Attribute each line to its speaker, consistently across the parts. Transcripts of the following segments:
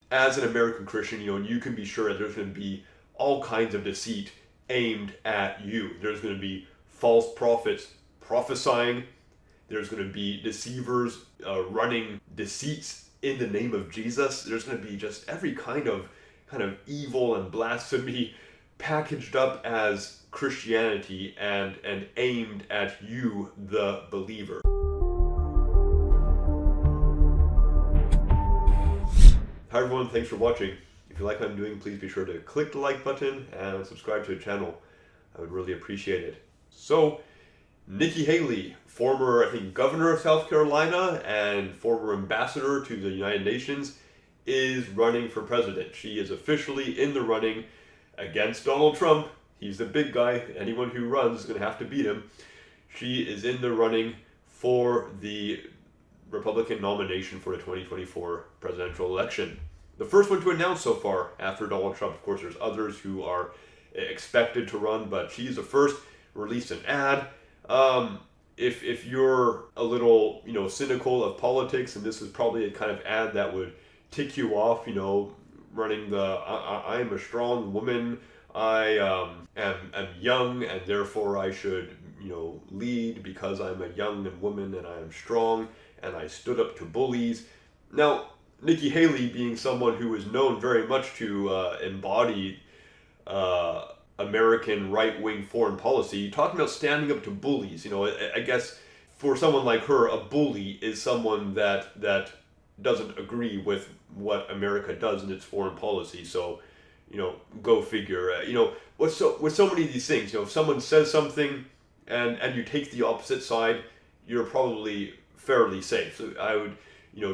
Speaker 1: as an American Christian, you can be sure that there's going to be all kinds of deceit aimed at you. There's going to be false prophets prophesying. There's going to be deceivers running deceits in the name of Jesus. There's going to be just every kind of evil and blasphemy packaged up as Christianity and aimed at you, the believer. Hi everyone, thanks for watching. If you like what I'm doing, please be sure to click the like button and subscribe to the channel. I would really appreciate it. So, Nikki Haley, former, I think, governor of South Carolina and former ambassador to the United Nations, is running for president. She is officially in the running against Donald Trump. He's the big guy. Anyone who runs is going to have to beat him. She is in the running for the Republican nomination for the 2024 presidential election. The first one to announce so far after Donald Trump. Of course, there's others who are expected to run, but she's the first. Released an ad. If you're a little, cynical of politics, and this is probably a kind of ad that would tick you off, running the I am a strong woman, I am young, and therefore I should, lead because I'm a young woman and I am strong, and I stood up to bullies. Now, Nikki Haley, being someone who is known very much to embody American right-wing foreign policy, talking about standing up to bullies, I guess for someone like her, a bully is someone that doesn't agree with what America does in its foreign policy. So, go figure. With so many of these things, if someone says something and you take the opposite side, you're probably fairly safe. So I would,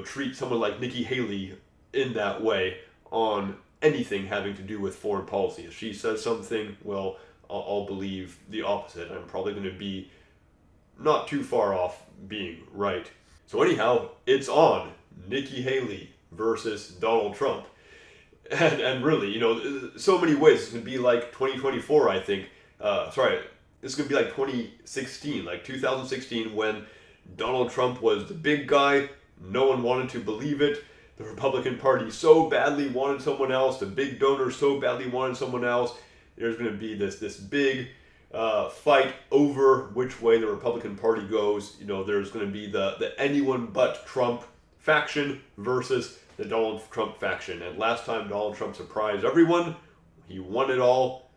Speaker 1: treat someone like Nikki Haley in that way on anything having to do with foreign policy. If she says something, well, I'll believe the opposite. I'm probably going to be not too far off being right. So anyhow, it's on. Nikki Haley versus Donald Trump. And really, so many ways. It's going to be like 2024, I think. This is going to be like 2016, like 2016, when Donald Trump was the big guy. No one wanted to believe it. The Republican Party so badly wanted someone else. The big donor so badly wanted someone else. There's going to be this big fight over which way the Republican Party goes. There's going to be the anyone but Trump faction versus the Donald Trump faction. And last time Donald Trump surprised everyone. He won it all.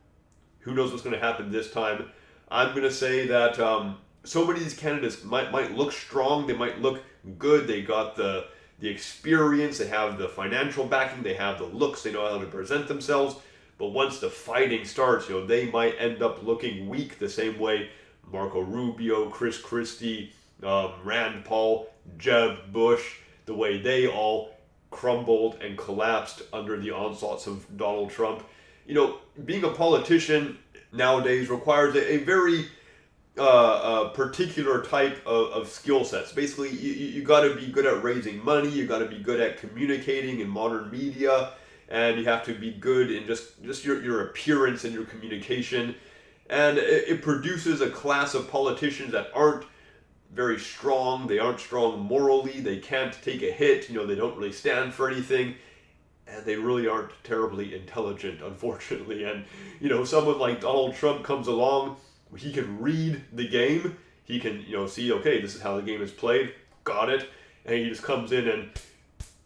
Speaker 1: Who knows what's going to happen this time? I'm going to say that so many of these candidates might look strong. They might look good. They got the experience. They have the financial backing. They have the looks. They know how to present themselves. But once the fighting starts, they might end up looking weak the same way Marco Rubio, Chris Christie, Rand Paul, Jeb Bush, the way they all crumbled and collapsed under the onslaughts of Donald Trump. Being a politician nowadays requires a very particular type of skill sets. Basically, you got to be good at raising money, you got to be good at communicating in modern media, and you have to be good in just your appearance and your communication. And it produces a class of politicians that aren't very strong. They aren't strong morally. They can't take a hit. They don't really stand for anything. And they really aren't terribly intelligent, unfortunately. And, someone like Donald Trump comes along. He can read the game. He can, see, okay, this is how the game is played. Got it. And he just comes in and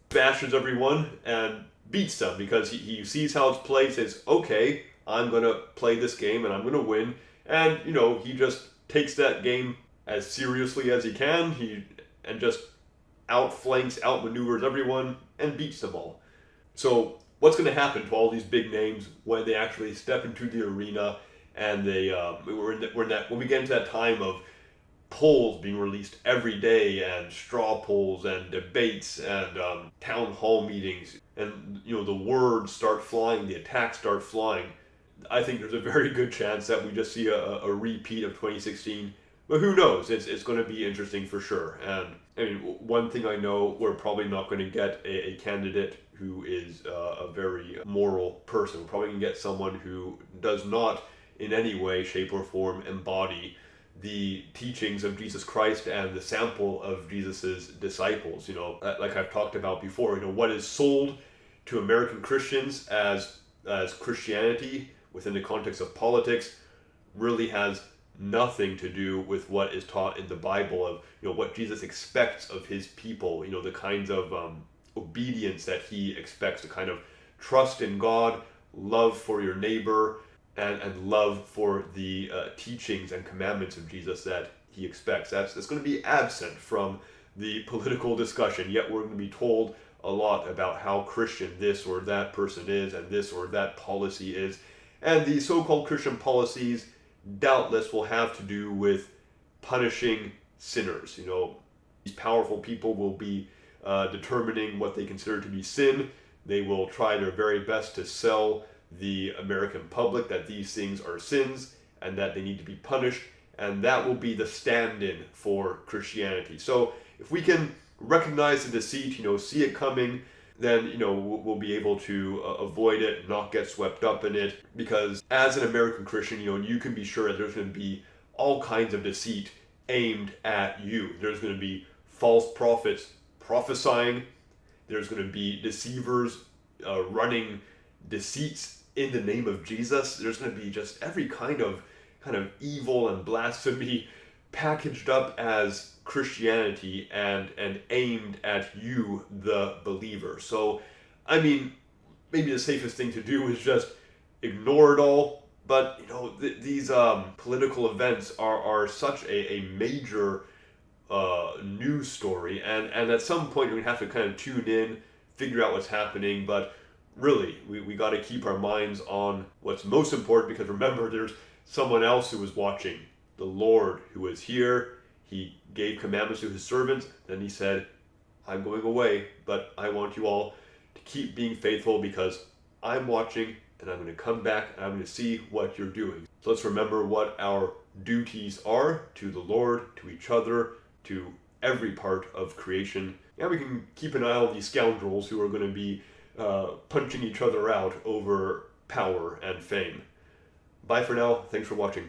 Speaker 1: bashes everyone and beats them because he sees how it's played, says, okay, I'm going to play this game and I'm going to win. And, he just takes that game as seriously as he can. And just outflanks, outmaneuvers everyone and beats them all. So what's going to happen to all these big names when they actually step into the arena and when we get into that time of polls being released every day and straw polls and debates and town hall meetings and the words start flying, the attacks start flying, I think there's a very good chance that we just see a repeat of 2016. But who knows? It's going to be interesting for sure. And I mean, one thing I know, we're probably not going to get a candidate who is a very moral person. We're probably going to get someone who does not in any way, shape, or form embody the teachings of Jesus Christ and the sample of Jesus's disciples. Like I've talked about before, what is sold to American Christians as Christianity within the context of politics really has nothing to do with what is taught in the Bible of what Jesus expects of his people, the kinds of obedience that he expects, the kind of trust in God, love for your neighbor, and love for the teachings and commandments of Jesus that he expects. That's going to be absent from the political discussion, yet we're going to be told a lot about how Christian this or that person is and this or that policy is. And the so-called Christian policies doubtless will have to do with punishing sinners. These powerful people will be determining what they consider to be sin. They will try their very best to sell the American public that these things are sins and that they need to be punished, and that will be the stand-in for Christianity. So if we can recognize the deceit, see it coming, then we'll be able to avoid it, not get swept up in it. Because as an American Christian, you can be sure that there's going to be all kinds of deceit aimed at you. There's going to be false prophets prophesying. There's going to be deceivers running deceits in the name of Jesus. There's going to be just every kind of evil and blasphemy packaged up as Christianity and aimed at you, the believer. So, maybe the safest thing to do is just ignore it all. But these political events are such a major news story, and at some point we have to kind of tune in, figure out what's happening. But really, we got to keep our minds on what's most important, because remember, there's someone else who is watching, the Lord who is here. He gave commandments to his servants, then he said, I'm going away, but I want you all to keep being faithful, because I'm watching and I'm going to come back and I'm going to see what you're doing. So let's remember what our duties are to the Lord, to each other, to every part of creation. And we can keep an eye on these scoundrels who are going to be punching each other out over power and fame. Bye for now. Thanks for watching.